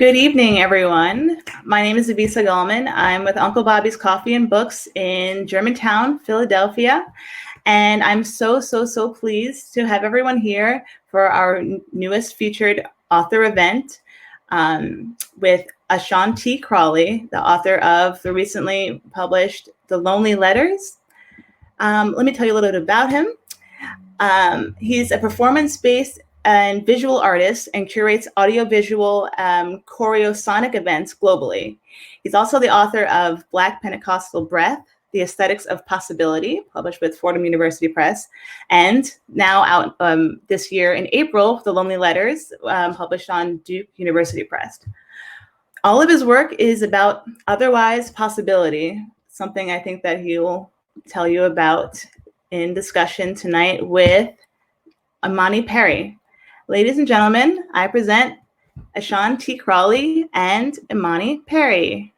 Good evening, everyone. My name is Avisa Gallman. I'm with Uncle Bobbie's Coffee and Books in Germantown, Philadelphia. And I'm so pleased to have everyone here for our newest featured author event with Ashon T. Crawley, the author of the recently published The Lonely Letters. Let me tell you a little bit about him. He's a performance-based and visual artist and curates audiovisual choreosonic events globally. He's also the author of Black Pentecostal Breath, The Aesthetics of Possibility, published with Fordham University Press, and now out this year in April, The Lonely Letters, published on Duke University Press. All of his work is about otherwise possibility, something I think that he will tell you about in discussion tonight with Imani Perry. Ladies and gentlemen, I present Ashon T. Crawley and Imani Perry.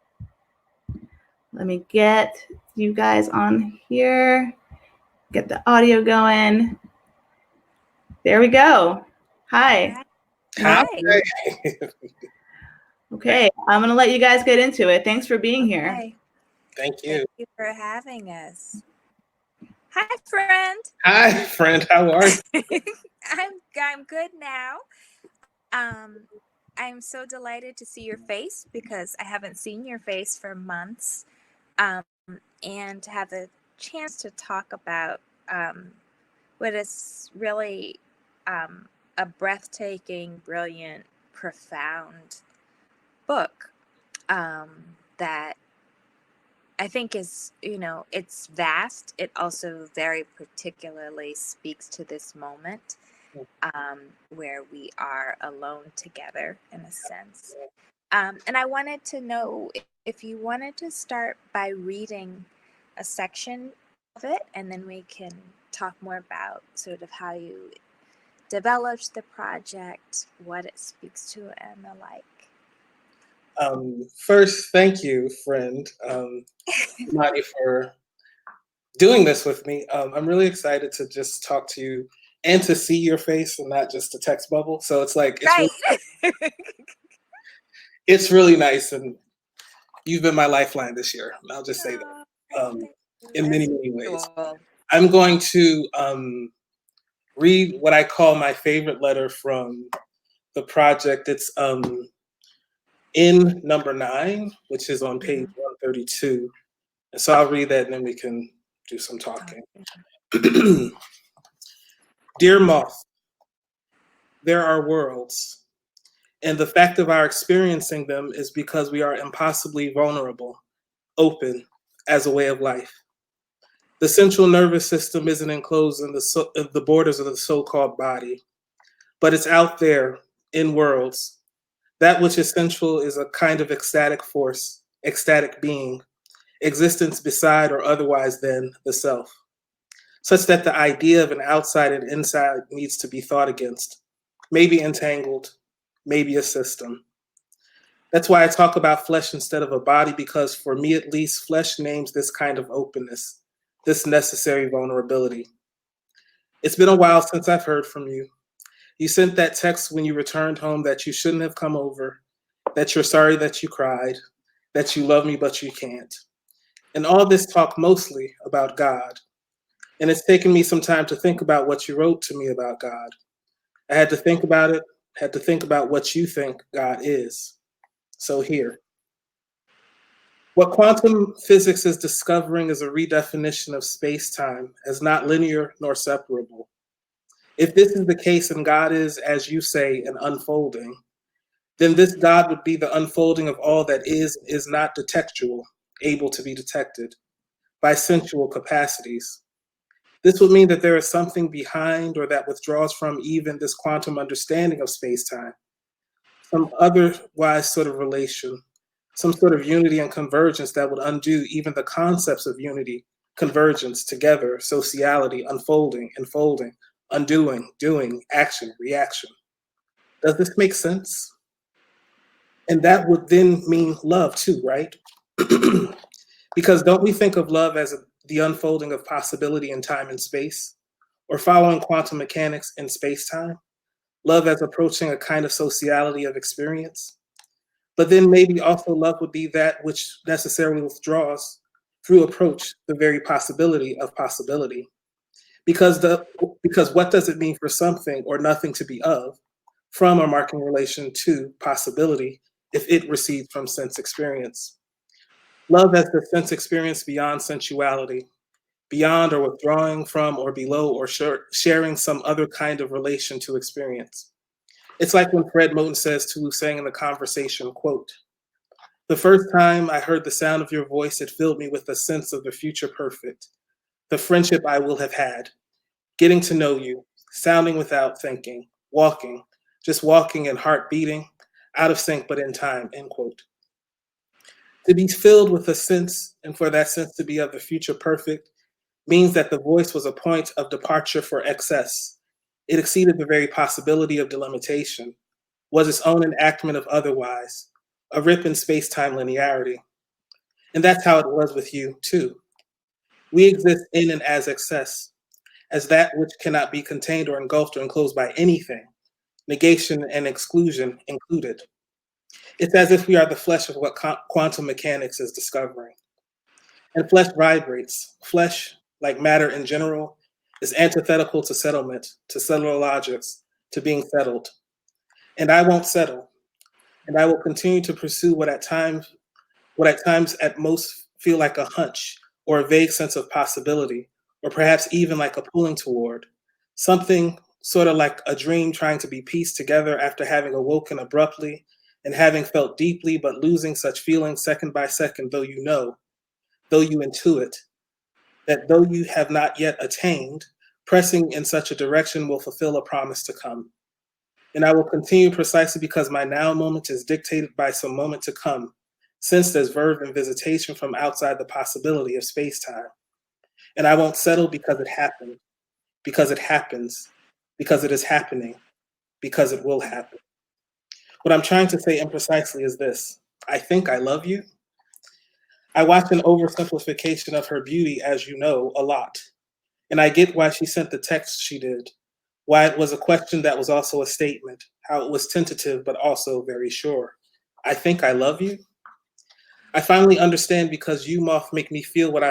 Let me get you guys on here, get the audio going. There we go. Hi. Hi. Okay, I'm going to let you guys get into it. Thanks for being here. Thank you. Thank you for having us. Hi, friend. Hi, friend. How are you? I'm good now. I'm so delighted to see your face because I haven't seen your face for months, and to have the chance to talk about what is really a breathtaking, brilliant, profound book that I think is, it's vast. It also very particularly speaks to this moment where we are alone together in a sense. And I wanted to know if you wanted to start by reading a section of it, and then we can talk more about sort of how you developed the project, what it speaks to, and the like. First, thank you, friend, Imani, for doing this with me. I'm really excited to just talk to you and to see your face and not just a text bubble. So it's like, it's really nice. And you've been my lifeline this year. I'll just say that in many ways. I'm going to read what I call my favorite letter from the project. It's in number 9, which is on page 132. And so I'll read that and then we can do some talking. Dear Moth, there are worlds, and the fact of our experiencing them is because we are impossibly vulnerable, open as a way of life. The central nervous system isn't enclosed in the borders of the so-called body, but it's out there in worlds. That which is central is a kind of ecstatic force, ecstatic being, existence beside or otherwise than the self, such that the idea of an outside and inside needs to be thought against, maybe entangled, maybe a system. That's why I talk about flesh instead of a body, because for me at least, flesh names this kind of openness, this necessary vulnerability. It's been a while since I've heard from you. You sent that text when you returned home that you shouldn't have come over, that you're sorry that you cried, that you love me but you can't. And all this talk mostly about God. And it's taken me some time to think about what you wrote to me about God. I had to think about it, had to think about what you think God is. So here. What quantum physics is discovering is a redefinition of space-time as not linear nor separable. If this is the case and God is, as you say, an unfolding, then this God would be the unfolding of all that is not detectual, able to be detected by sensual capacities. This would mean that there is something behind or that withdraws from even this quantum understanding of space-time, some otherwise sort of relation, some sort of unity and convergence that would undo even the concepts of unity, convergence, together, sociality, unfolding, enfolding, undoing, doing, action, reaction. Does this make sense? And that would then mean love too, right? Because don't we think of love as the unfolding of possibility in time and space, or following quantum mechanics in space-time? Love as approaching a kind of sociality of experience? But then maybe also love would be that which necessarily withdraws through approach the very possibility of possibility. Because what does it mean for something or nothing to be of, from or marking relation to possibility, if it recedes from sense experience? Love as the sense experience beyond sensuality, beyond or withdrawing from or below or sharing some other kind of relation to experience. It's like when Fred Moten says to Wu-Sang in the conversation, quote, "The first time I heard the sound of your voice, it filled me with a sense of the future perfect, the friendship I will have had, getting to know you, sounding without thinking, walking, just walking and heart beating, out of sync but in time," end quote. To be filled with a sense, and for that sense to be of the future perfect, means that the voice was a point of departure for excess. It exceeded the very possibility of delimitation, was its own enactment of otherwise, a rip in space-time linearity. And that's how it was with you, too. We exist in and as excess, as that which cannot be contained or engulfed or enclosed by anything, negation and exclusion included. It's as if we are the flesh of what quantum mechanics is discovering. And flesh vibrates. Flesh, like matter in general, is antithetical to settlement, to cellular logics, to being settled. And I won't settle. And I will continue to pursue what at times at most feel like a hunch or a vague sense of possibility, or perhaps even like a pulling toward. Something sort of like a dream trying to be pieced together after having awoken abruptly and having felt deeply but losing such feelings second by second, though you know, though you intuit, that though you have not yet attained, pressing in such a direction will fulfill a promise to come. And I will continue precisely because my now moment is dictated by some moment to come, sensed as verve and visitation from outside the possibility of space-time. And I won't settle because it happened, because it happens, because it is happening, because it will happen. What I'm trying to say imprecisely is this: I think I love you. I watch an oversimplification of her beauty, as you know, a lot. And I get why she sent the text she did, why it was a question that was also a statement, how it was tentative but also very sure. I think I love you. I finally understand because you, Moth, make me feel what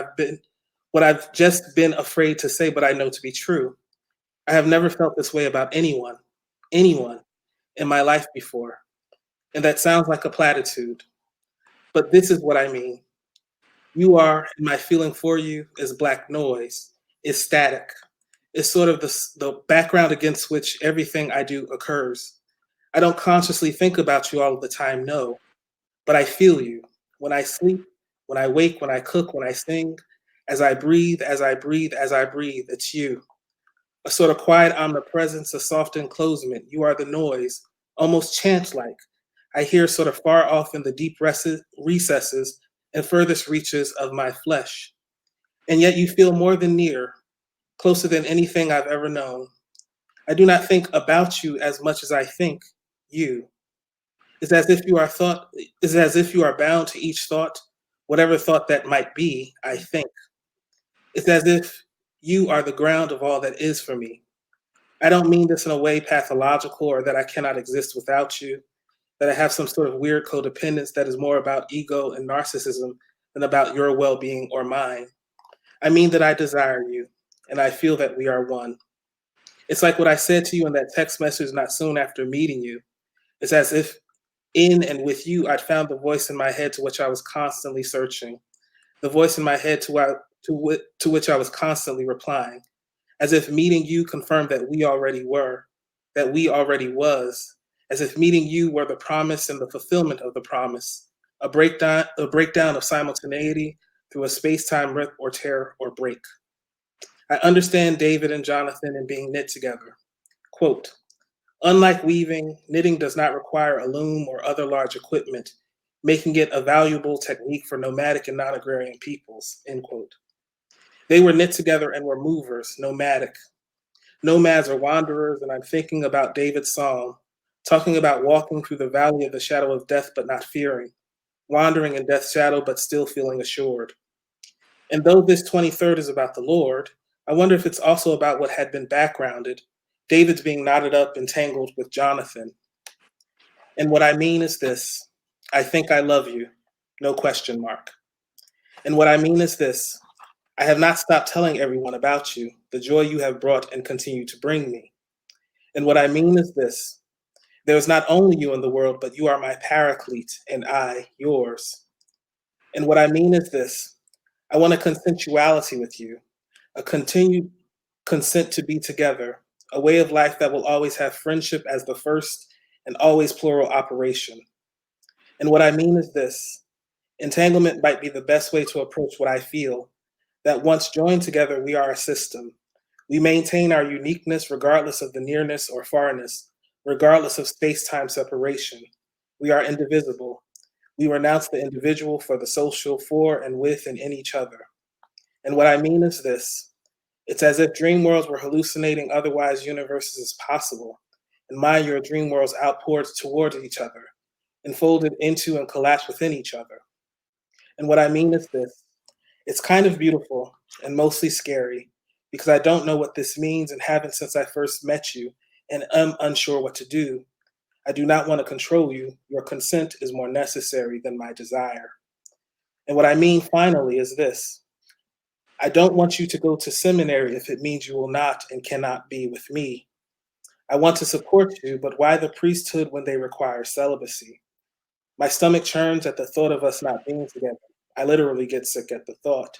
I've just been afraid to say, but I know to be true. I have never felt this way about anyone in my life before. And that sounds like a platitude. But this is what I mean. You are, and my feeling for you is black noise, is static. It's sort of the background against which everything I do occurs. I don't consciously think about you all of the time, no, but I feel you. When I sleep, when I wake, when I cook, when I sing, as I breathe, as I breathe, as I breathe, it's you. A sort of quiet omnipresence, a soft enclosement. You are the noise, almost chant-like. I hear sort of far off in the deep recesses and furthest reaches of my flesh. And yet you feel more than near, closer than anything I've ever known. I do not think about you as much as I think you. It's as if you are bound to each thought, whatever thought that might be, I think. It's as if you are the ground of all that is for me. I don't mean this in a way pathological or that I cannot exist without you, that I have some sort of weird codependence that is more about ego and narcissism than about your well-being or mine. I mean that I desire you, and I feel that we are one. It's like what I said to you in that text message not soon after meeting you. It's as if in and with you, I'd found the voice in my head to which I was constantly searching, the voice in my head to which I was constantly replying, as if meeting you confirmed that we already were, that we already was, as if meeting you were the promise and the fulfillment of the promise, a breakdown of simultaneity through a space-time rip or tear or break. I understand David and Jonathan in being knit together. Quote, unlike weaving, knitting does not require a loom or other large equipment, making it a valuable technique for nomadic and non-agrarian peoples, end quote. They were knit together and were movers, nomadic. Nomads are wanderers, and I'm thinking about David's psalm, talking about walking through the valley of the shadow of death but not fearing, wandering in death's shadow but still feeling assured. And though this 23rd is about the Lord, I wonder if it's also about what had been backgrounded, David's being knotted up, entangled with Jonathan. And what I mean is this: I think I love you, no question mark. And what I mean is this: I have not stopped telling everyone about you, the joy you have brought and continue to bring me. And what I mean is this: there is not only you in the world, but you are my paraclete and I yours. And what I mean is this: I want a consensuality with you, a continued consent to be together, a way of life that will always have friendship as the first and always plural operation. And what I mean is this: entanglement might be the best way to approach what I feel, that once joined together, we are a system. We maintain our uniqueness regardless of the nearness or farness, regardless of space-time separation. We are indivisible. We renounce the individual for the social, for and with and in each other. And what I mean is this: it's as if dream worlds were hallucinating otherwise universes as possible, and mind your dream worlds outpoured towards each other, enfolded into and collapsed within each other. And what I mean is this: it's kind of beautiful and mostly scary, because I don't know what this means and haven't since I first met you and am unsure what to do. I do not want to control you. Your consent is more necessary than my desire. And what I mean finally is this: I don't want you to go to seminary if it means you will not and cannot be with me. I want to support you, but why the priesthood when they require celibacy? My stomach churns at the thought of us not being together. I literally get sick at the thought.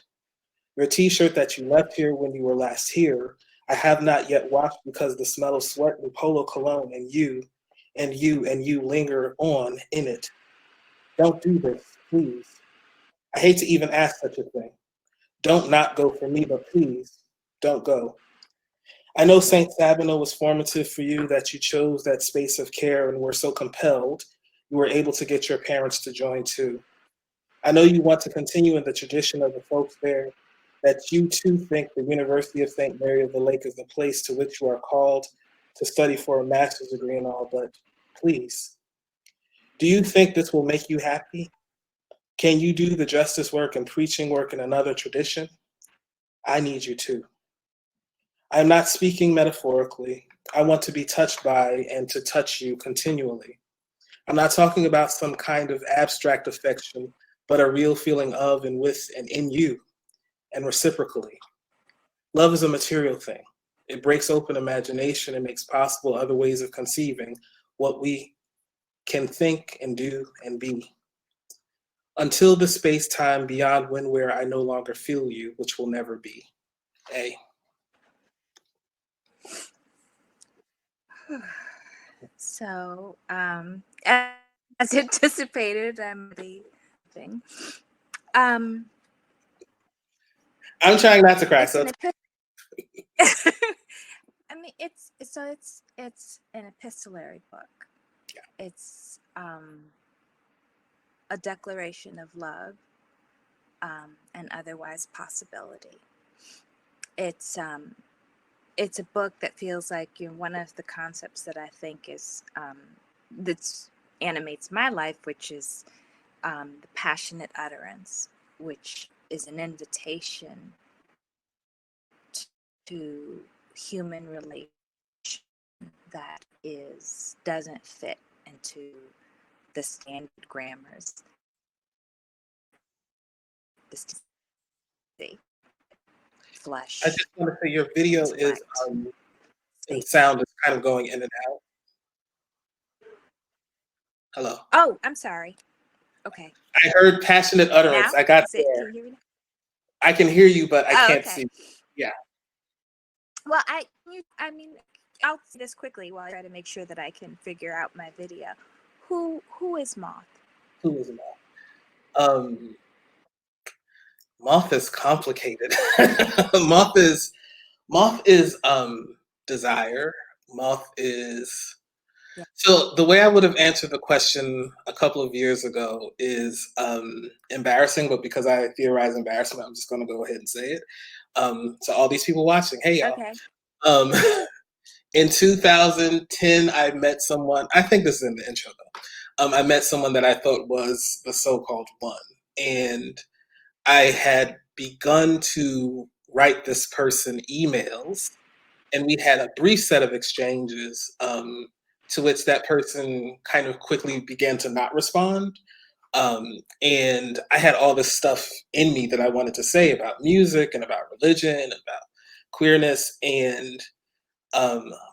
Your t-shirt that you left here when you were last here, I have not yet washed because the smell of sweat and polo cologne and you linger on in it. Don't do this, please. I hate to even ask such a thing. Don't not go for me, but please, don't go. I know St. Sabino was formative for you, that you chose that space of care and were so compelled, you were able to get your parents to join too. I know you want to continue in the tradition of the folks there, that you too think the University of St. Mary of the Lake is the place to which you are called to study for a master's degree and all, but please, do you think this will make you happy? Can you do the justice work and preaching work in another tradition? I need you to. I'm not speaking metaphorically. I want to be touched by and to touch you continually. I'm not talking about some kind of abstract affection, but a real feeling of and with and in you, and reciprocally. Love is a material thing. It breaks open imagination and makes possible other ways of conceiving what we can think and do and be. Until the space-time beyond when where I no longer feel you, which will never be. A. So, as anticipated, I'm the thing. I'm trying not to cry. So I mean, it's an epistolary book. Yeah. It's a declaration of love and otherwise possibility. It's a book that feels like, one of the concepts that I think is that animates my life, which is the passionate utterance, which is an invitation to human relation that doesn't fit into the standard grammars. Flesh. I just want to say your video is and sound is kind of going in and out. Hello. Oh, I'm sorry. Okay. I heard passionate utterance. Now? I got Can there. you hear me now? I can hear you, but I can't see. Yeah. Well, I'll say this quickly while I try to make sure that I can figure out my video. Who is Moth? Who is Moth? Moth is complicated. Moth is desire. Moth is. Yeah. So the way I would have answered the question a couple of years ago is embarrassing, but because I theorize embarrassment, I'm just going to go ahead and say it. To all these people watching, hey y'all. Okay. In 2010, I met someone. I think this is in the intro though. I met someone that I thought was the so-called one, and I had begun to write this person emails, and we had a brief set of exchanges to which that person kind of quickly began to not respond. And I had all this stuff in me that I wanted to say about music and about religion and about queerness. And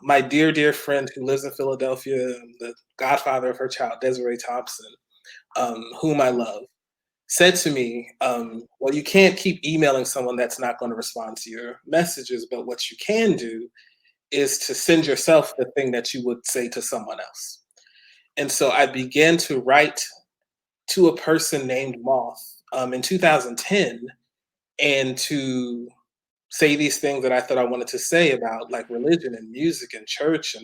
my dear, dear friend who lives in Philadelphia, the godfather of her child, Desiree Thompson, whom I love, said to me, well, you can't keep emailing someone that's not going to respond to your messages, but what you can do is to send yourself the thing that you would say to someone else. And so I began to write to a person named Moth in 2010, and to say these things that I thought I wanted to say about like religion and music and church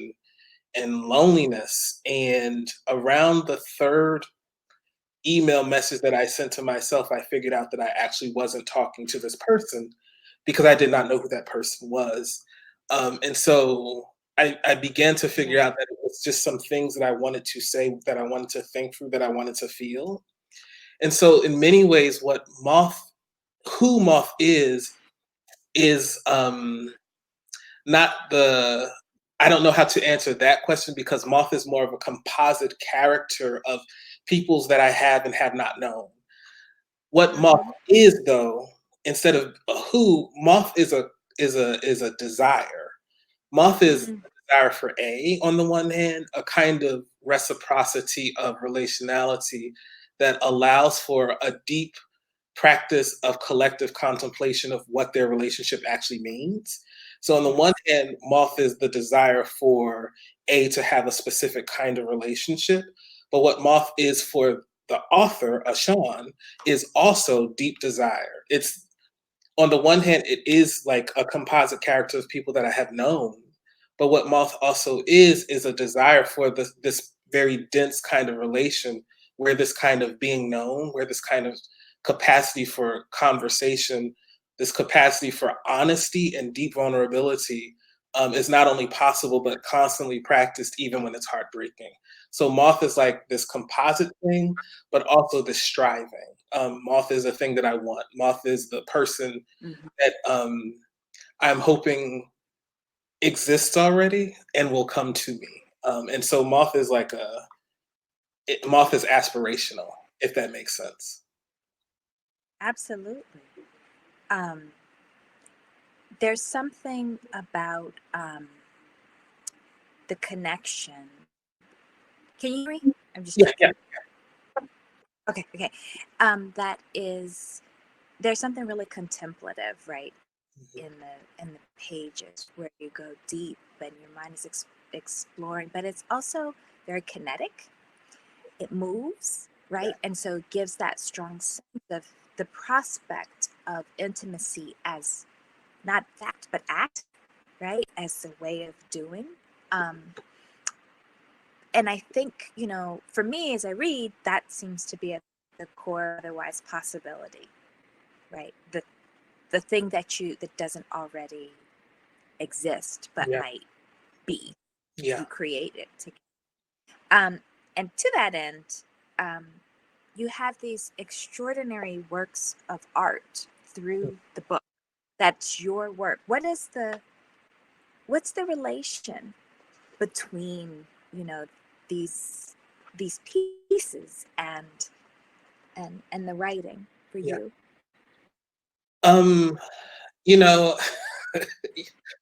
and loneliness. And around the third email message that I sent to myself, I figured out that I actually wasn't talking to this person because I did not know who that person was. And so I began to figure out that it was just some things that I wanted to say, that I wanted to think through, that I wanted to feel. And so in many ways, who Moth is not the, I don't know how to answer that question, because Moth is more of a composite character of peoples that I have and have not known. What Moth is, though, instead of a who, Moth is a desire. Moth is a desire for on the one hand, a kind of reciprocity of relationality that allows for a deep practice of collective contemplation of what their relationship actually means. So on the one hand, Moth is the desire for to have a specific kind of relationship, but what Moth is for the author, Ashon, is also deep desire. It's, on the one hand, it is like a composite character of people that I have known, but what Moth also is a desire for this very dense kind of relation, where this kind of being known, where this kind of capacity for conversation, this capacity for honesty and deep vulnerability is not only possible, but constantly practiced, even when it's heartbreaking. So Moth is like this composite thing, but also this striving. Moth is a thing that I want. Moth is the person that I'm hoping exists already and will come to me. And so Moth is like Moth is aspirational, if that makes sense. Absolutely. There's something about the connection. Can you hear me? I'm just yeah. Okay. That is, there's something really contemplative, right, in the pages, where you go deep and your mind is exploring, but it's also very kinetic. It moves, right, and so it gives that strong sense of the prospect of intimacy as not fact but act, right, as a way of doing. And I think, for me, as I read, that seems to be the core otherwise possibility, right? The thing that doesn't already exist but might be. You create it together. And to that end, you have these extraordinary works of art through the book. That's your work. What's the relation between, these pieces and the writing for you? Y'all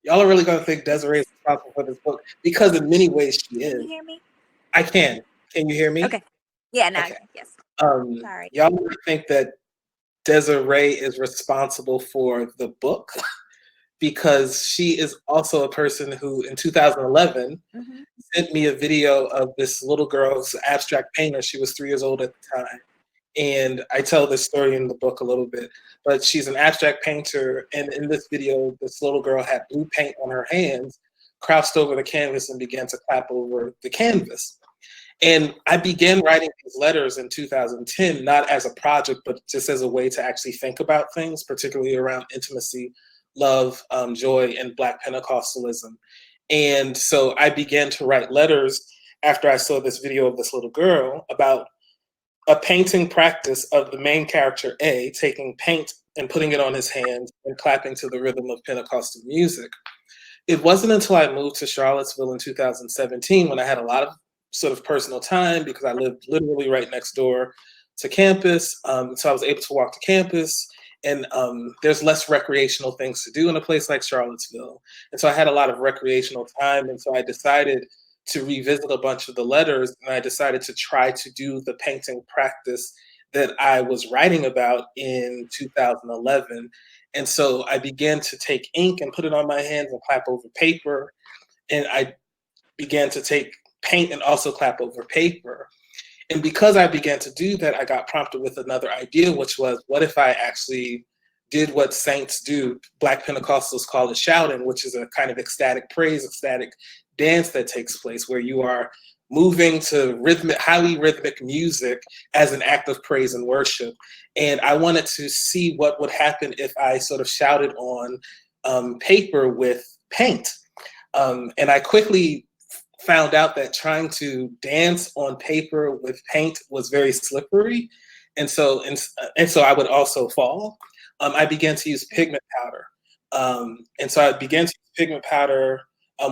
are really going to think Desiree is responsible for this book, because in many ways she is. Can you hear me? I can. Can you hear me? Okay. Yeah, now Okay. Yes. Sorry. Y'all might think that Desiree is responsible for the book, because she is also a person who, in 2011, sent me a video of this little girl's abstract painter. She was 3 years old at the time. And I tell this story in the book a little bit, but she's an abstract painter. And in this video, this little girl had blue paint on her hands, crouched over the canvas, and began to clap over the canvas. And I began writing these letters in 2010, not as a project, but just as a way to actually think about things, particularly around intimacy, love, joy, and Black Pentecostalism. And so I began to write letters after I saw this video of this little girl about a painting practice of the main character, taking paint and putting it on his hands and clapping to the rhythm of Pentecostal music. It wasn't until I moved to Charlottesville in 2017, when I had a lot of sort of personal time, because I lived literally right next door to campus. So I was able to walk to campus, and there's less recreational things to do in a place like Charlottesville. And so I had a lot of recreational time. And so I decided to revisit a bunch of the letters, and I decided to try to do the painting practice that I was writing about in 2011. And so I began to take ink and put it on my hands and clap over paper. And I began to take paint and also clap over paper. And because I began to do that, I got prompted with another idea, which was, what if I actually did what saints do? Black Pentecostals call it shouting, which is a kind of ecstatic praise, ecstatic dance that takes place where you are moving to rhythmic, highly rhythmic music as an act of praise and worship. And I wanted to see what would happen if I sort of shouted on paper with paint. And I quickly found out that trying to dance on paper with paint was very slippery. And so I would also fall. I began to use pigment powder. And so I began to use pigment powder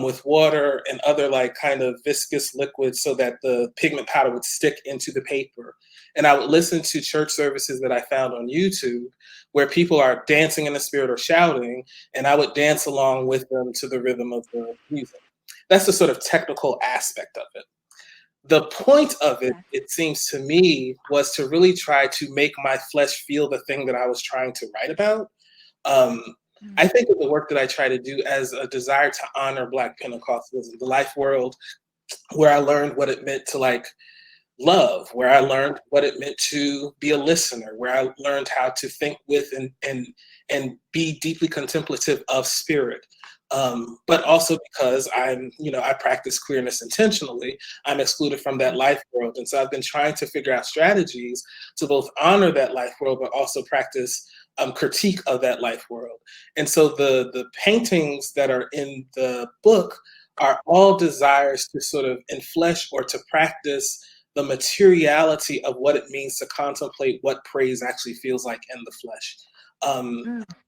with water and other like kind of viscous liquids so that the pigment powder would stick into the paper. And I would listen to church services that I found on YouTube where people are dancing in the spirit or shouting, and I would dance along with them to the rhythm of the music. That's the sort of technical aspect of it. The point of it, it seems to me, was to really try to make my flesh feel the thing that I was trying to write about. I think of the work that I try to do as a desire to honor Black Pentecostalism, the life world where I learned what it meant to like love, where I learned what it meant to be a listener, where I learned how to think with and be deeply contemplative of spirit. But also because I practice queerness intentionally, I'm excluded from that life world. And so I've been trying to figure out strategies to both honor that life world, but also practice critique of that life world. And so the paintings that are in the book are all desires to sort of enflesh or to practice the materiality of what it means to contemplate what praise actually feels like in the flesh.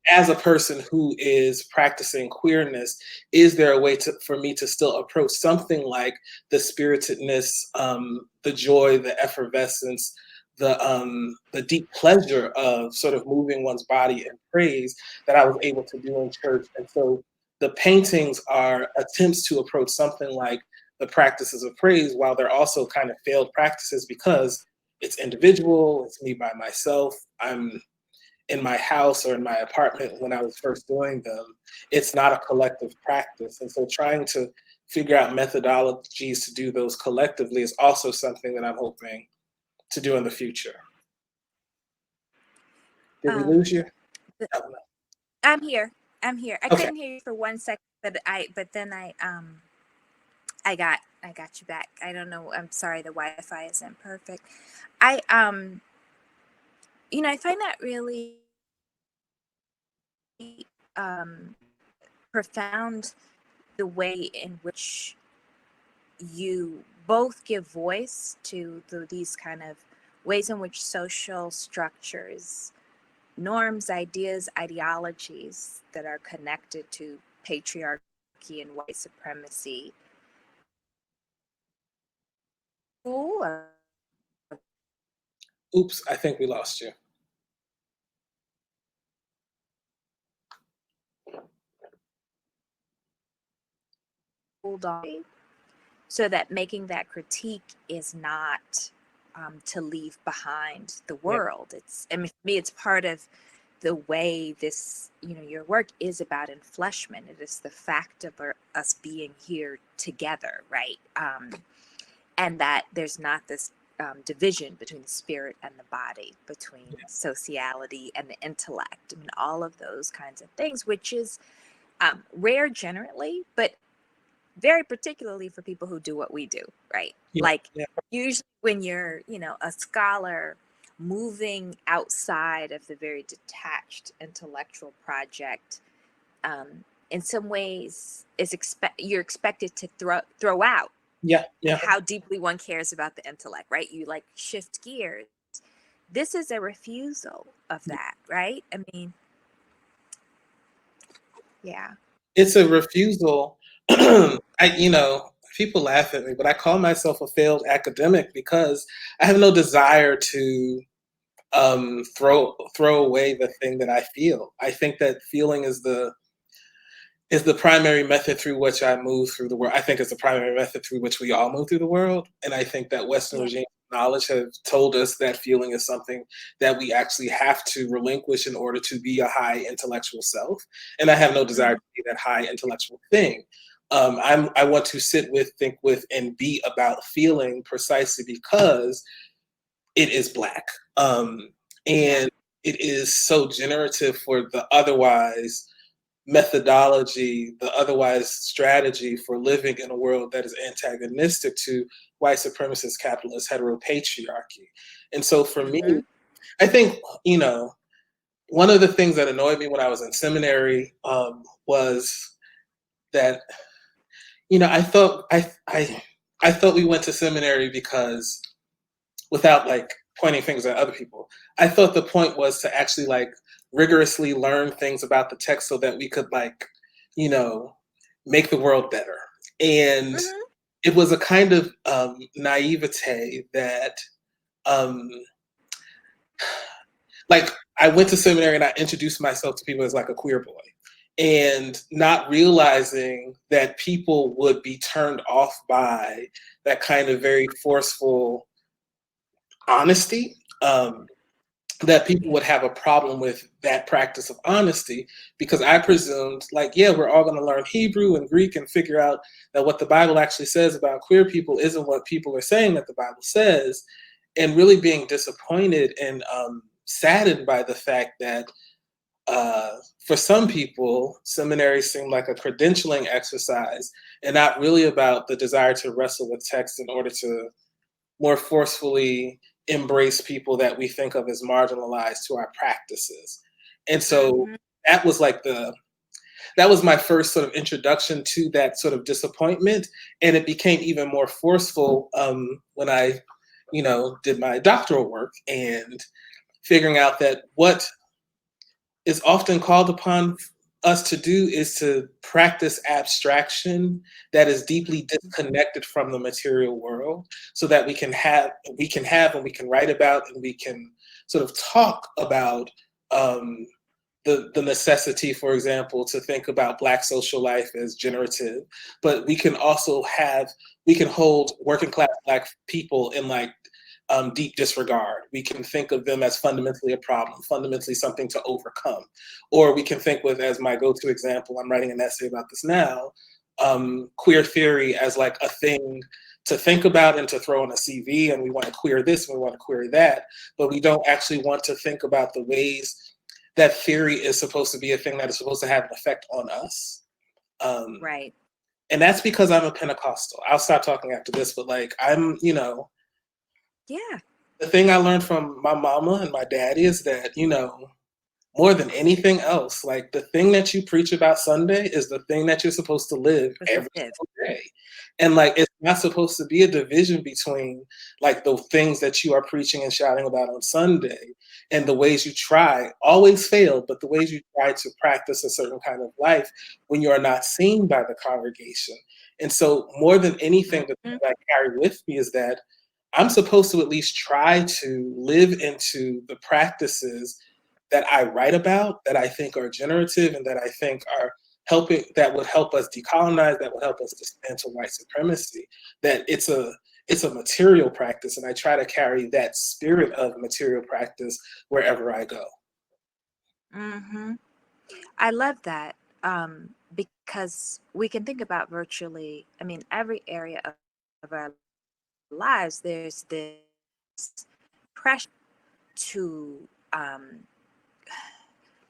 As a person who is practicing queerness, is there a way for me to still approach something like the spiritedness, the joy, the effervescence, the deep pleasure of sort of moving one's body in praise that I was able to do in church? And so the paintings are attempts to approach something like the practices of praise, while they're also kind of failed practices because it's individual, it's me by myself. I'm in my house or in my apartment when I was first doing them. It's not a collective practice. And so trying to figure out methodologies to do those collectively is also something that I'm hoping to do in the future. Did we lose you? I'm here. I Okay. couldn't hear you for 1 second, but then I got you back. I don't know. I'm sorry, the Wi-Fi isn't perfect. I find that really profound, the way in which you both give voice to these kind of ways in which social structures, norms, ideas, ideologies that are connected to patriarchy and white supremacy. Oops, I think we lost you. So that making that critique is not to leave behind the world. Yeah. For me, it's part of the way this, your work is about enfleshment. It is the fact of us being here together, right? And that there's not this division between the spirit and the body, between sociality and the intellect. I mean, all of those kinds of things, which is rare generally, but very particularly for people who do what we do, right? Usually when you're, a scholar moving outside of the very detached intellectual project, in some ways you're expected to throw out how deeply one cares about the intellect, right? You like shift gears. This is a refusal of that, right? I mean, yeah. It's a refusal. people laugh at me, but I call myself a failed academic because I have no desire to throw away the thing that I feel. I think that feeling is the primary method through which I move through the world. I think it's the primary method through which we all move through the world. And I think that Western Yeah. regime knowledge have told us that feeling is something that we actually have to relinquish in order to be a high intellectual self. And I have no desire to be that high intellectual thing. I want to sit with, think with, and be about feeling precisely because it is Black. And it is so generative for the otherwise methodology, the otherwise strategy for living in a world that is antagonistic to white supremacist capitalist heteropatriarchy. And so for me, I think, one of the things that annoyed me when I was in seminary was that, I thought we went to seminary because, without like pointing fingers at other people, I thought the point was to actually like rigorously learn things about the text so that we could like, make the world better. And it was a kind of naivete that, like, I went to seminary and I introduced myself to people as like a queer boy, and not realizing that people would be turned off by that kind of very forceful honesty, that people would have a problem with that practice of honesty, because I presumed, like, yeah, we're all going to learn Hebrew and Greek and figure out that what the Bible actually says about queer people isn't what people are saying that the Bible says, and really being disappointed and saddened by the fact that for some people, seminaries seem like a credentialing exercise and not really about the desire to wrestle with text in order to more forcefully embrace people that we think of as marginalized to our practices. And so that was like that was my first sort of introduction to that sort of disappointment. And it became even more forceful when I, did my doctoral work and figuring out that what is often called upon us to do is to practice abstraction that is deeply disconnected from the material world, so that we can have and we can write about and we can sort of talk about the necessity, for example, to think about Black social life as generative, but we can also hold working class Black people in like deep disregard. We can think of them as fundamentally a problem, fundamentally something to overcome. Or we can think with, as my go-to example, I'm writing an essay about this now, queer theory as like a thing to think about and to throw on a CV, and we want to queer this and we want to queer that, but we don't actually want to think about the ways that theory is supposed to be a thing that is supposed to have an effect on us. Right. And that's because I'm a Pentecostal. I'll stop talking after this, but like I'm, Yeah. the thing I learned from my mama and my daddy is that, more than anything else, like the thing that you preach about Sunday is the thing that you're supposed to live every single day. And like, it's not supposed to be a division between like the things that you are preaching and shouting about on Sunday and the ways you always fail, but the ways you try to practice a certain kind of life when you are not seen by the congregation. And so more than anything, the thing that I carry with me is that I'm supposed to at least try to live into the practices that I write about, that I think are generative and that I think are helping, that would help us decolonize, that would help us dismantle white supremacy, that it's a material practice. And I try to carry that spirit of material practice wherever I go. I love that, because we can think about virtually, every area of our lives, there's this pressure to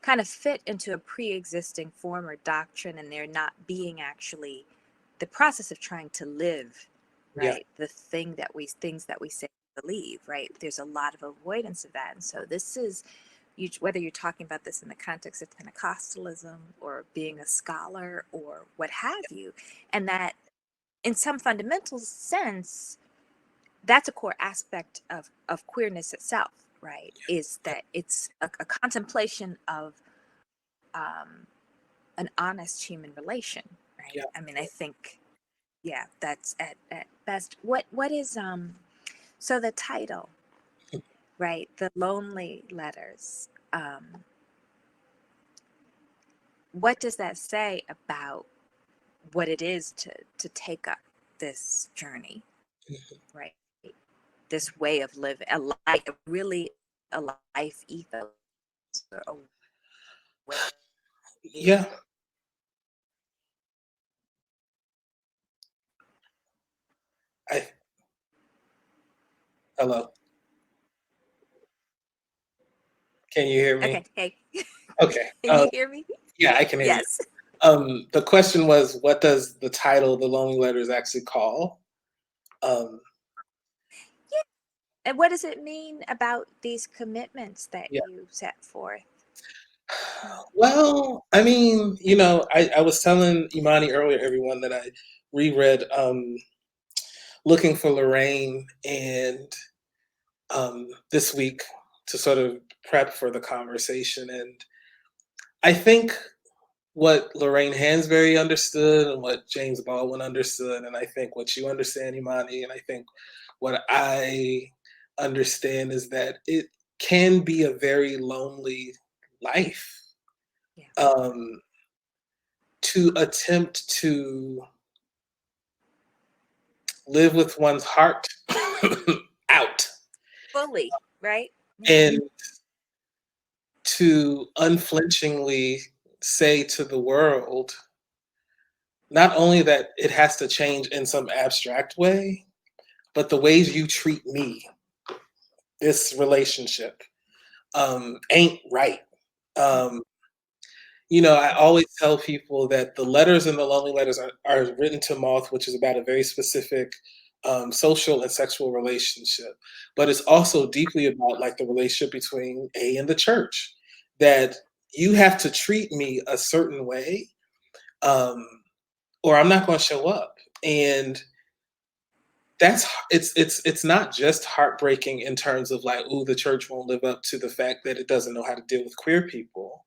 kind of fit into a pre-existing form or doctrine, and there not being actually the process of trying to live, right? The things that we say believe, right? There's a lot of avoidance of that. And so this is, whether you're talking about this in the context of Pentecostalism or being a scholar or what have you, and that in some fundamental sense, that's a core aspect of queerness itself, right? Is that it's a contemplation of an honest human relation, right? I think Yeah, that's at best. What is so the title, right? The Lonely Letters. What does that say about what it is to take up this journey, right? This way of living, a life, really a life ethos, a way. Yeah. Hello. Can you hear me? Okay, hey, Okay. can you hear me? Yeah, I can hear Yes. you. The question was, what does the title, The Lonely Letters, actually call? Yeah. And what does it mean about these commitments that Yeah. you set forth? Well, I mean, I was telling Imani earlier, everyone, that I reread Looking for Lorraine and this week to sort of prep for the conversation. And I think what Lorraine Hansberry understood and what James Baldwin understood, and I think what you understand, Imani, and I think what I understand is that it can be a very lonely life. Yeah. To attempt to live with one's heart out Fully, right? and to unflinchingly say to the world, not only that it has to change in some abstract way, but the ways you treat me, this relationship, ain't right. I always tell people that the letters in the Lonely Letters are written to Moth, which is about a very specific social and sexual relationship. But it's also deeply about like the relationship between A and the church, that you have to treat me a certain way, or I'm not going to show up. And it's not just heartbreaking in terms of like, ooh, the church won't live up to the fact that it doesn't know how to deal with queer people.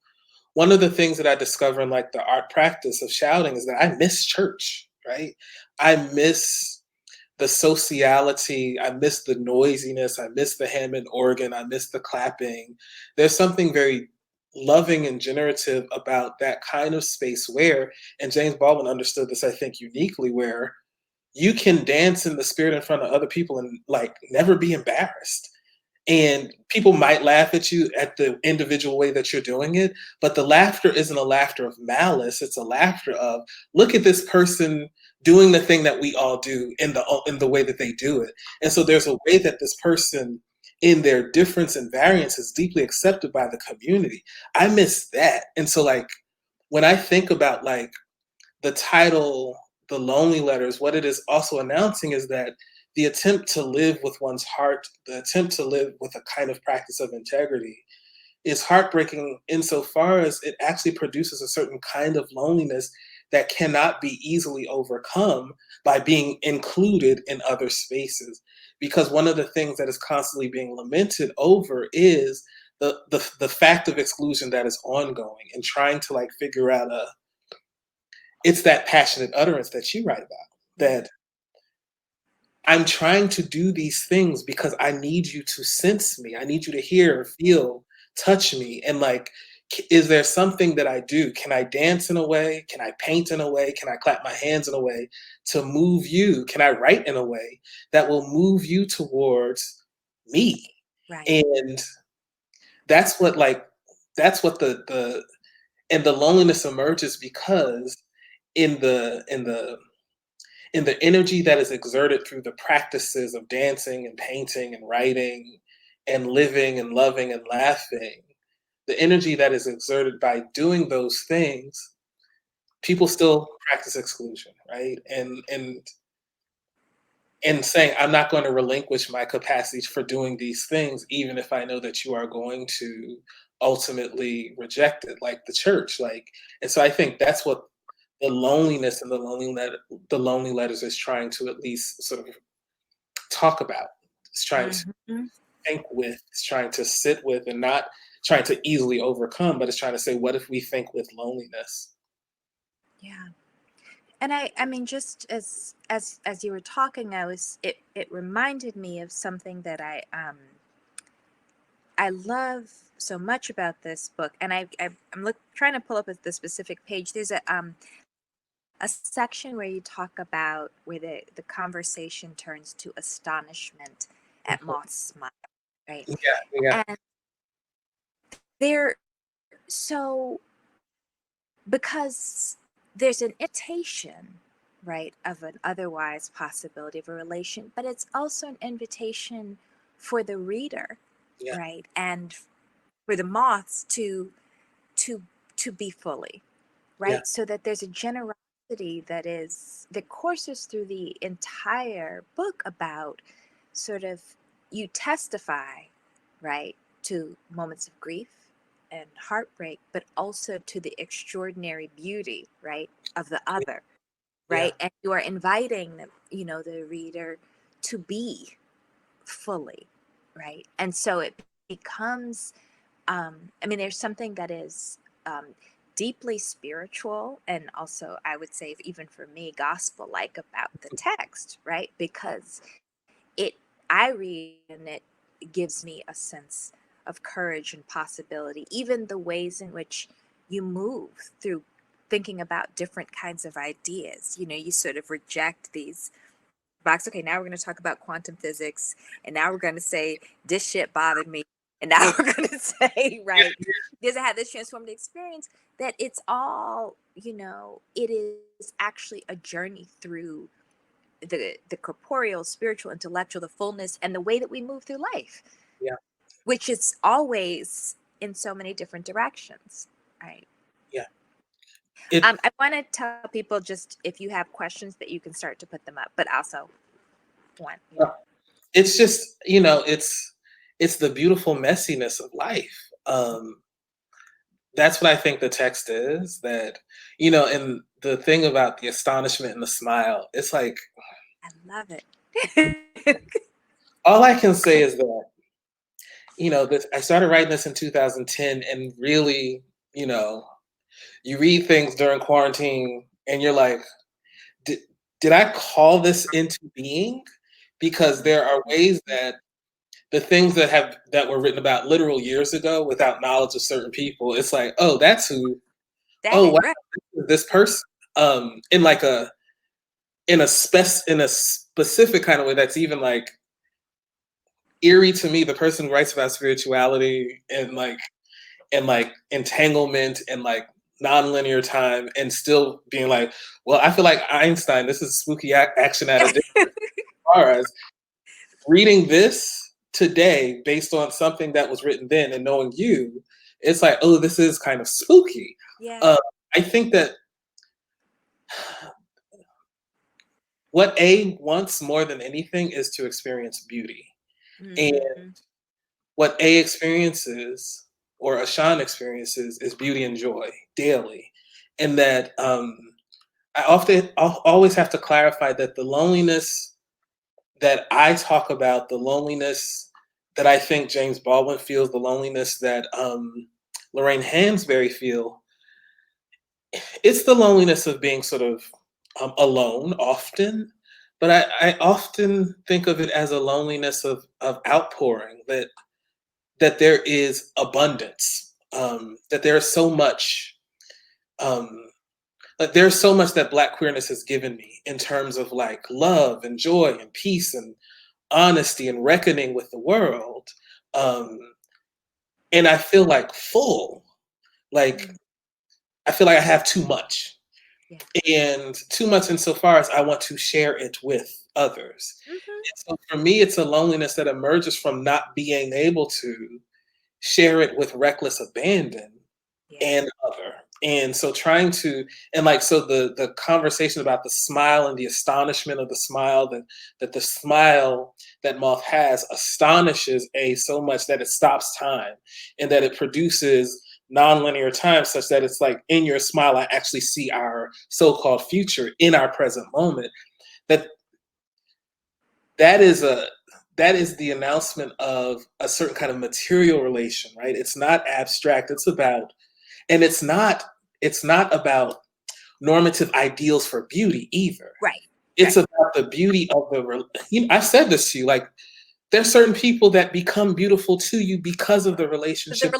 One of the things that I discover in like the art practice of shouting is that I miss church, right? I miss the sociality, I miss the noisiness, I miss the Hammond organ, I miss the clapping. There's something very loving and generative about that kind of space where, and James Baldwin understood this, I think, uniquely, where you can dance in the spirit in front of other people and like never be embarrassed. And people might laugh at you at the individual way that you're doing it, but the laughter isn't a laughter of malice. It's a laughter of, look at this person doing the thing that we all do in the way that they do it. And so there's a way that this person, in their difference and variance, is deeply accepted by the community. I miss that. And so like when I think about like the title, The Lonely Letters, what it is also announcing is that the attempt to live with one's heart, the attempt to live with a kind of practice of integrity, is heartbreaking insofar as it actually produces a certain kind of loneliness that cannot be easily overcome by being included in other spaces. Because one of the things that is constantly being lamented over is the fact of exclusion that is ongoing, and trying to like figure out it's that passionate utterance that you write about, that I'm trying to do these things because I need you to sense me. I need you to hear, feel, touch me. And like, is there something that I do? Can I dance in a way? Can I paint in a way? Can I clap my hands in a way to move you? Can I write in a way that will move you towards me? Right. And that's what the and the loneliness emerges because in the energy that is exerted through the practices of dancing and painting and writing and living and loving and laughing, the energy that is exerted by doing those things, people still practice exclusion, right? And saying, I'm not going to relinquish my capacity for doing these things, even if I know that you are going to ultimately reject it, like the church. And so I think that's what the loneliness and the lonely letters is trying to at least sort of talk about. It's trying to think with, it's trying to sit with, and not trying to easily overcome, but it's trying to say, what if we think with loneliness? Yeah. And I mean, just as you were talking, it reminded me of something that I love so much about this book, and I'm trying to pull up the specific page. There's a section where you talk about where the conversation turns to astonishment at Moth's smile, right? Yeah. And there, so because there's an invitation, right, of an otherwise possibility of a relation, but it's also an invitation for the reader, Yeah. right, and for the moths to to be fully, right, Yeah. so that there's a generosity that courses through the entire book about sort of you testify, right, to moments of grief and heartbreak, but also to the extraordinary beauty, right, of the other, Yeah. right, and you are inviting the reader to be fully, right, and so it becomes I mean, there's something that is deeply spiritual, and also I would say even for me gospel like about the text, right, because it I read and it gives me a sense of courage and possibility, even the ways in which you move through thinking about different kinds of ideas. You sort of reject these box. Okay, now we're going to talk about quantum physics, and now we're going to say this shit bothered me, and now we're going to say, right, because I had this transformative experience, that it's all, it is actually a journey through the corporeal, spiritual, intellectual, the fullness, and the way that we move through life, Yeah. which is always in so many different directions, right? Yeah. I want to tell people, just if you have questions, that you can start to put them up, but also one. It's just, it's the beautiful messiness of life. That's what I think the text is, that, and the thing about the astonishment and the smile, it's like, I love it. all I can say is that, I started writing this in 2010, and really, you read things during quarantine and you're like, did I call this into being? Because there are ways that the things that were written about literal years ago without knowledge of certain people, it's like, oh, that's who. Oh, wow, Right. this person. In like in a specific kind of way that's even like eerie to me. The person who writes about spirituality and like entanglement and like nonlinear time, and still being like, well, I feel like Einstein. This is spooky action at a distance. As far as reading this today based on something that was written then and knowing you, it's like, oh, this is kind of spooky. Yeah. I think that what A wants more than anything is to experience beauty. And Mm-hmm. what A experiences, or Ashon experiences, is beauty and joy daily. And that I'll always have to clarify that the loneliness that I talk about, the loneliness that I think James Baldwin feels, the loneliness that Lorraine Hansberry feel, it's the loneliness of being sort of alone often. But I often think of it as a loneliness of outpouring, that there is abundance, that there is so much, like there's so much that Black queerness has given me in terms of like love and joy and peace and honesty and reckoning with the world. Um, and I feel like full, like I feel like I have too much, Yeah. and too much insofar as I want to share it with others. Mm-hmm. And so for me, it's a loneliness that emerges from not being able to share it with reckless abandon Yeah. and other. And so trying to, and like, so the conversation about the smile and the astonishment of the smile, that the smile that Moth has astonishes A so much that it stops time, and that it produces nonlinear time, such that it's like, in your smile I actually see our so-called future in our present moment. That is the announcement of a certain kind of material relation, right? It's not abstract. It's about, and it's not about normative ideals for beauty either. Right. It's about the beauty of I've said this to you, like, there's certain people that become beautiful to you because of the relationship.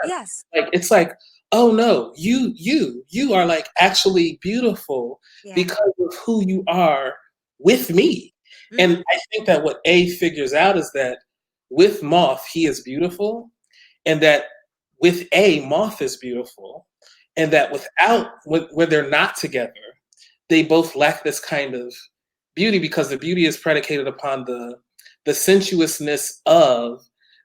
Yes. Like, it's like, oh no, you are like actually beautiful because of who you are with me. And I think that what A figures out is that with Moth, he is beautiful, and that with A, Moth is beautiful, and that when they're not together, they both lack this kind of beauty, because the beauty is predicated upon the sensuousness of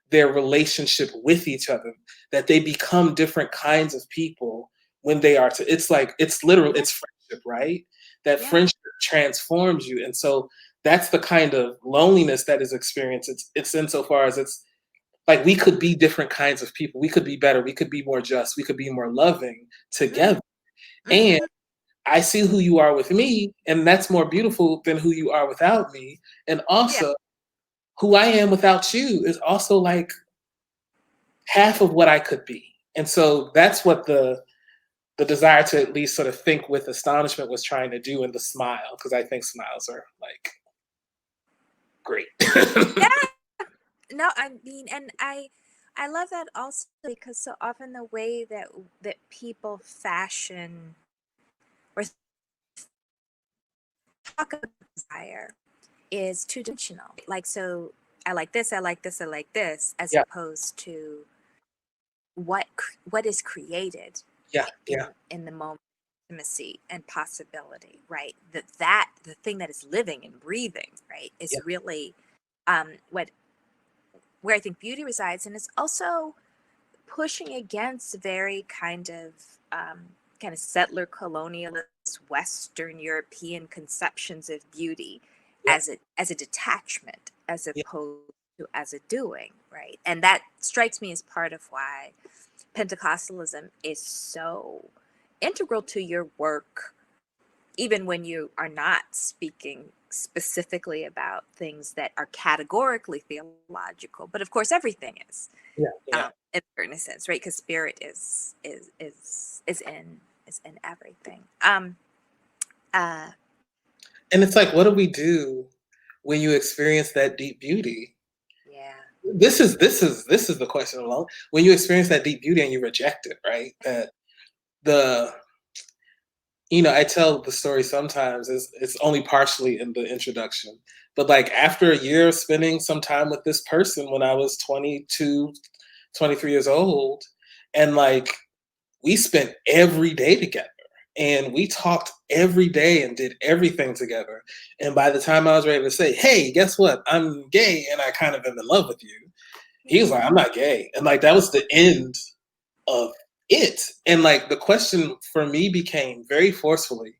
their relationship with each other, that they become different kinds of people when they are it's like, it's literal, it's friendship, right? That friendship transforms you. And so that's the kind of loneliness that is experienced. It's insofar as it's like, we could be different kinds of people. We could be better. We could be more just. We could be more loving together. And I see who you are with me, and that's more beautiful than who you are without me. And also, who I am without you is also like half of what I could be. And so that's what the desire to at least sort of think with astonishment was trying to do in the smile, because I think smiles are like great. No, I mean, and I love that also, because so often the way that people fashion or talk about desire is two-dimensional. Like, so I like this, I like this, I like this, as opposed to what is created in the moment, intimacy and possibility, right? That the thing that is living and breathing, right, is really where I think beauty resides. And it's also pushing against very kind of settler colonialist Western European conceptions of beauty as a detachment, as opposed to as a doing, right? And that strikes me as part of why Pentecostalism is so integral to your work, even when you are not speaking specifically about things that are categorically theological. But of course, everything is, in a certain sense, right? Because spirit is in everything. And it's like, what do we do when you experience that deep beauty? Yeah. This is the question alone. When you experience that deep beauty and you reject it, right? That I tell the story sometimes, it's only partially in the introduction, but like, after a year of spending some time with this person when I was 22, 23 years old, and like, we spent every day together, and we talked every day and did everything together. And by the time I was ready to say, hey, guess what? I'm gay and I kind of am in love with you, he was like, I'm not gay. And like, that was the end of it. And like, the question for me became very forcefully,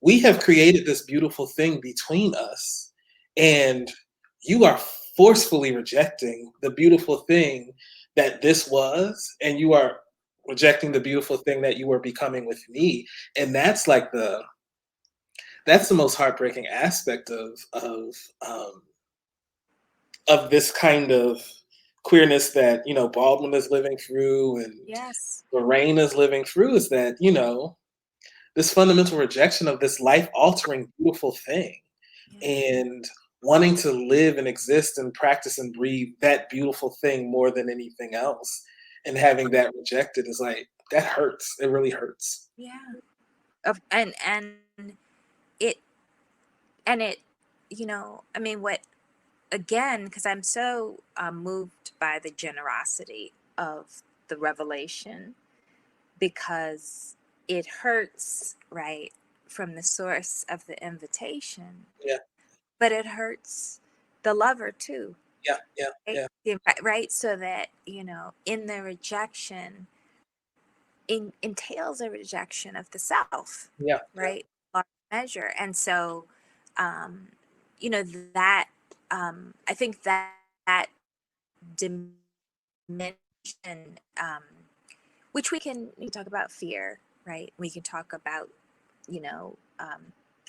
we have created this beautiful thing between us, and you are forcefully rejecting the beautiful thing that this was, and you are rejecting the beautiful thing that you were becoming with me. And that's like that's the most heartbreaking aspect of this kind of queerness that Baldwin is living through, and Lorraine is living through, is that this fundamental rejection of this life-altering beautiful thing, and wanting to live and exist and practice and breathe that beautiful thing more than anything else, and having that rejected is like, that hurts. It really hurts. Yeah. And it I mean, what, again, because I'm so moved by the generosity of the revelation, because it hurts, right, from the source of the invitation. Yeah. But it hurts the lover too. Yeah. Right? So that, in the rejection, entails a rejection of the self. Yeah. Right? Large measure. And so, that, I think that dimension, which we can talk about fear, right? We can talk about,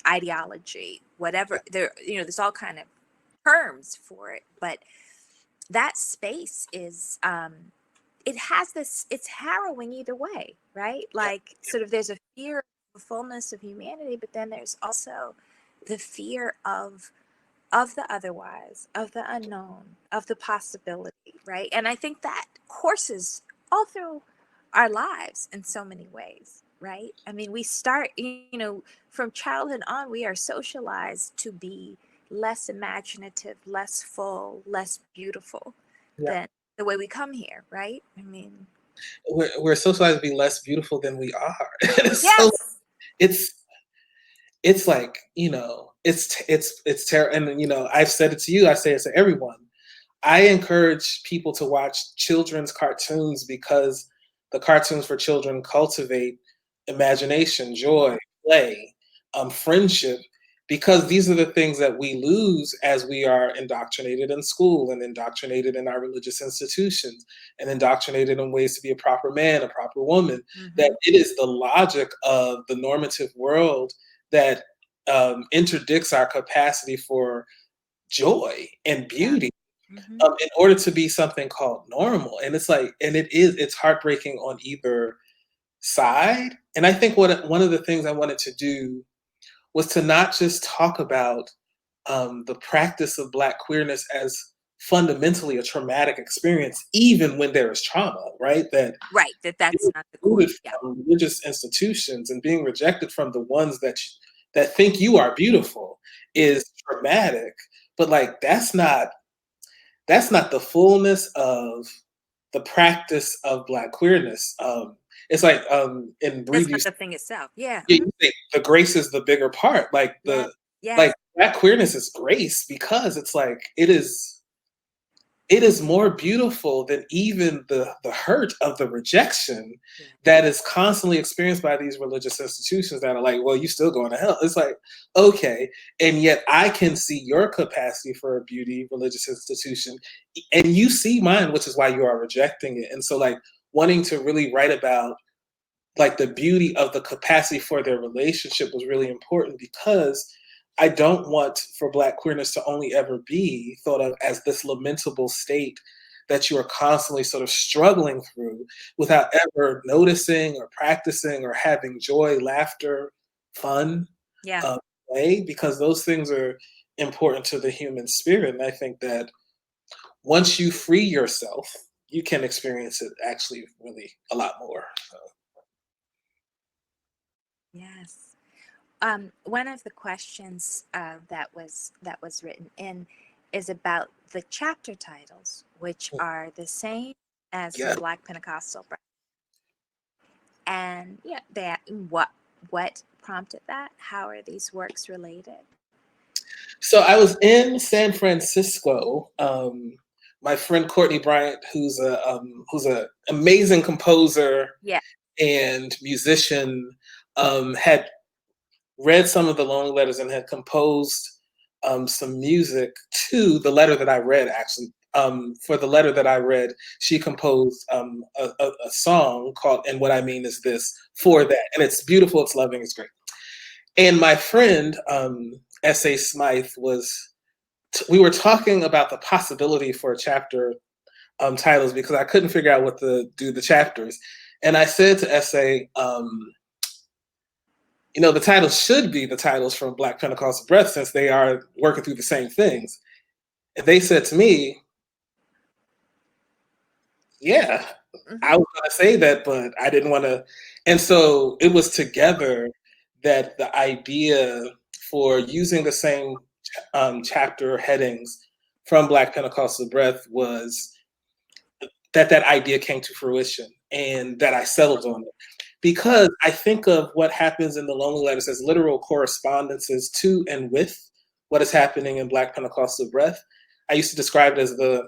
ideology, whatever. There's all kind of terms for it, but that space is, it has this, it's harrowing either way, right? Like, sort of, there's a fear of fullness of humanity, but then there's also the fear of the otherwise, of the unknown, of the possibility, right? And I think that courses all through our lives in so many ways, right? I mean, we start, from childhood on, we are socialized to be less imaginative, less full, less beautiful than the way we come here, right? I mean, we're socialized to be less beautiful than we are. yes. It's like, it's terrible. And, I've said it to you, I say it to everyone. I encourage people to watch children's cartoons because the cartoons for children cultivate imagination, joy, play, friendship, because these are the things that we lose as we are indoctrinated in school and indoctrinated in our religious institutions and indoctrinated in ways to be a proper man, a proper woman, that it is the logic of the normative world that interdicts our capacity for joy and beauty in order to be something called normal. And it's heartbreaking on either side. And I think one of the things I wanted to do was to not just talk about the practice of Black queerness as fundamentally a traumatic experience, even when there is trauma, right? That's not the core. From religious institutions and being rejected from the ones that think you are beautiful is traumatic. But like that's not the fullness of the practice of Black queerness. It's like in Breathe, that's not the thing itself. You say the grace is the bigger part. Like like Black queerness is grace because it's like it is more beautiful than even the hurt of the rejection that is constantly experienced by these religious institutions that are like, well, you still going to hell. It's like, okay. And yet I can see your capacity for a beauty religious institution and you see mine, which is why you are rejecting it. And so like wanting to really write about like the beauty of the capacity for their relationship was really important because I don't want for Black queerness to only ever be thought of as this lamentable state that you are constantly sort of struggling through without ever noticing or practicing or having joy, laughter, fun, play, because those things are important to the human spirit. And I think that once you free yourself, you can experience it actually really a lot more. So. Yes. One of the questions that was written in is about the chapter titles, which are the same as the Black Pentecostal. And what prompted that? How are these works related? So I was in San Francisco. My friend Courtney Bryant, who's a amazing composer and musician, had read some of the Lonely Letters and had composed some music to the letter that I read, actually. For the letter that I read, she composed a song called And What I Mean Is This for that. And it's beautiful, it's loving, it's great. And my friend, S.A. Smythe, we were talking about the possibility for chapter titles because I couldn't figure out what to do the chapters. And I said to S.A., the titles should be the titles from Black Pentecostal Breath since they are working through the same things. And they said to me, yeah, I was going to say that, but I didn't want to. And so it was together that the idea for using the same chapter headings from Black Pentecostal Breath was that idea came to fruition and that I settled on it. Because I think of what happens in the Lonely Letters as literal correspondences to and with what is happening in Black Pentecostal Breath. I used to describe it as the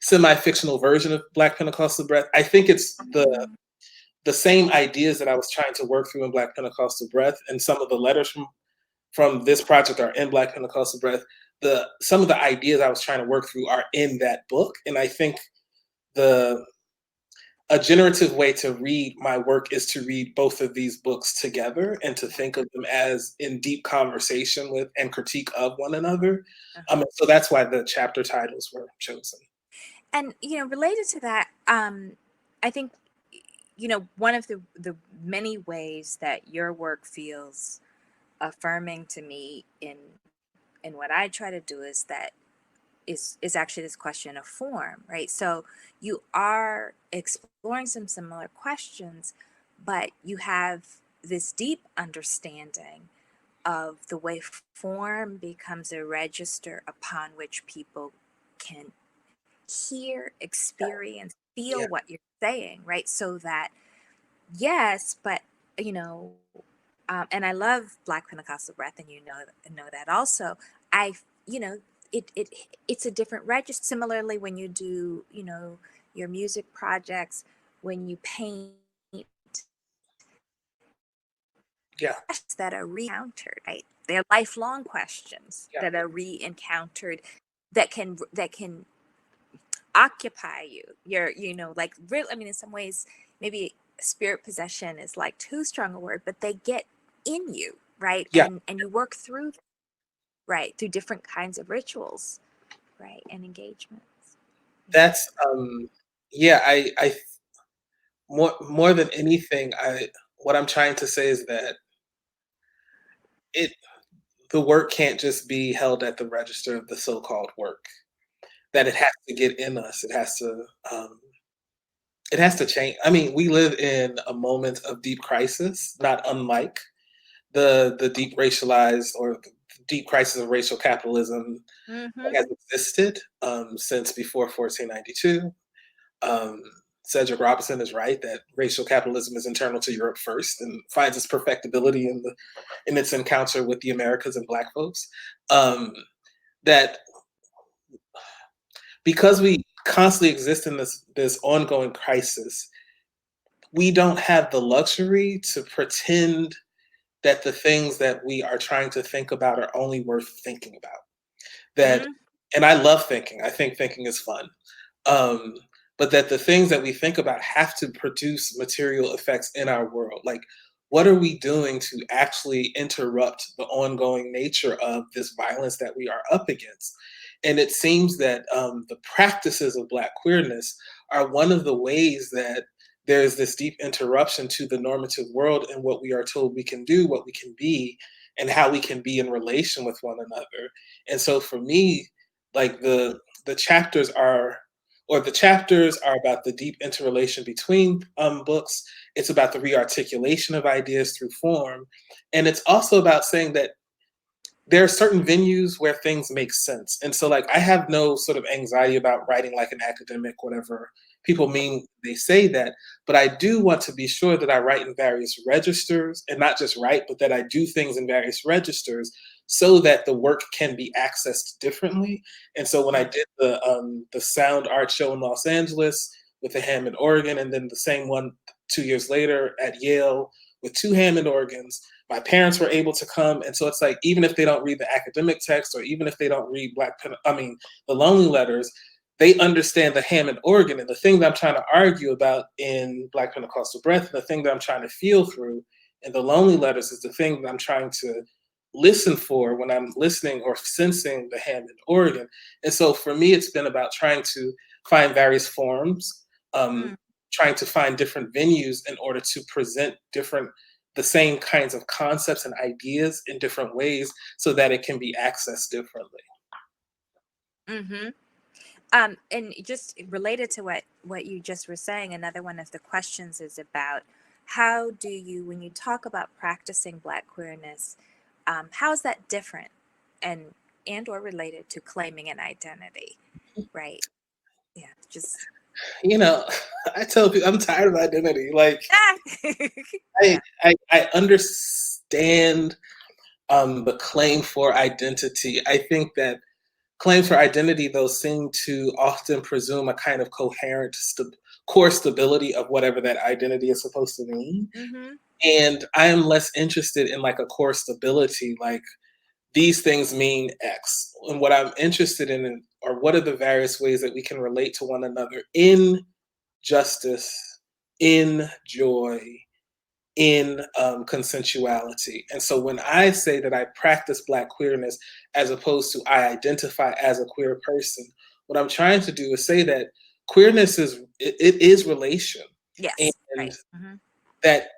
semi-fictional version of Black Pentecostal Breath. I think it's the same ideas that I was trying to work through in Black Pentecostal Breath, and some of the letters from this project are in Black Pentecostal Breath. Some of the ideas I was trying to work through are in that book, and I think a generative way to read my work is to read both of these books together and to think of them as in deep conversation with and critique of one another. So that's why the chapter titles were chosen. And, related to that, I think, one of the many ways that your work feels affirming to me in what I try to do is that is actually this question of form, right? So you are exploring some similar questions, but you have this deep understanding of the way form becomes a register upon which people can hear, experience, feel Yeah. what you're saying, right? So that, yes, but and I love Black Pentecostal breath, and know that also. I, you know, it's a different register. Similarly, when you do, your music projects, when you paint, Yeah. that are re-encountered, right? They're lifelong questions Yeah. that are re-encountered, that can occupy you. You're, like real. I mean, in some ways, maybe spirit possession is like too strong a word, but they get in you, right? Yeah. And you work through them, right, through different kinds of rituals, right, and engagements. That's yeah, I more than anything, what I'm trying to say is that it the work can't just be held at the register of the so-called work. That it has to get in us. It has to change. I mean, we live in a moment of deep crisis, not unlike the deep racialized or the deep crisis of racial capitalism that has existed since before 1492. Um, Cedric Robinson is right that racial capitalism is internal to Europe first and finds its perfectibility in its encounter with the Americas and Black folks. That because we constantly exist in this ongoing crisis, we don't have the luxury to pretend that the things that we are trying to think about are only worth thinking about. That, and I love thinking. I think thinking is fun. Um, but that the things that we think about have to produce material effects in our world. Like, what are we doing to actually interrupt the ongoing nature of this violence that we are up against? And it seems that the practices of Black queerness are one of the ways that there's this deep interruption to the normative world and what we are told we can do, what we can be, and how we can be in relation with one another. And so for me, like the chapters are about the deep interrelation between books. It's about the rearticulation of ideas through form. And it's also about saying that there are certain venues where things make sense. And so like I have no sort of anxiety about writing like an academic, whatever people mean they say that, but I do want to be sure that I write in various registers, and not just write, but that I do things in various registers so that the work can be accessed differently. And so when I did the sound art show in Los Angeles with the Hammond organ, and then the same one 2 years later at Yale with 2 Hammond organs, my parents were able to come. And so it's like, even if they don't read the academic text, or even if they don't read the Lonely Letters, they understand the Hammond organ. And the thing that I'm trying to argue about in Black Pentecostal Breath, and the thing that I'm trying to feel through in the Lonely Letters, is the thing that I'm trying to listen for when I'm listening or sensing the Hammond organ. And so for me, it's been about trying to find various forms, trying to find different venues in order to present the same kinds of concepts and ideas in different ways so that it can be accessed differently. And just related to what you just were saying, another one of the questions is about how do you, when you talk about practicing Black queerness, how is that different and or related to claiming an identity, right? Yeah, just I tell people I'm tired of identity. Like yeah. I understand the claim for identity. I think that claims for identity, though, seem to often presume a kind of coherent core stability of whatever that identity is supposed to mean. And I am less interested in like a core stability, like these things mean X. And what I'm interested in are what are the various ways that we can relate to one another in justice, in joy, in consensuality. And so when I say that I practice Black queerness as opposed to I identify as a queer person, what I'm trying to do is say that queerness is relation. Yes. And And Right. Mm-hmm. that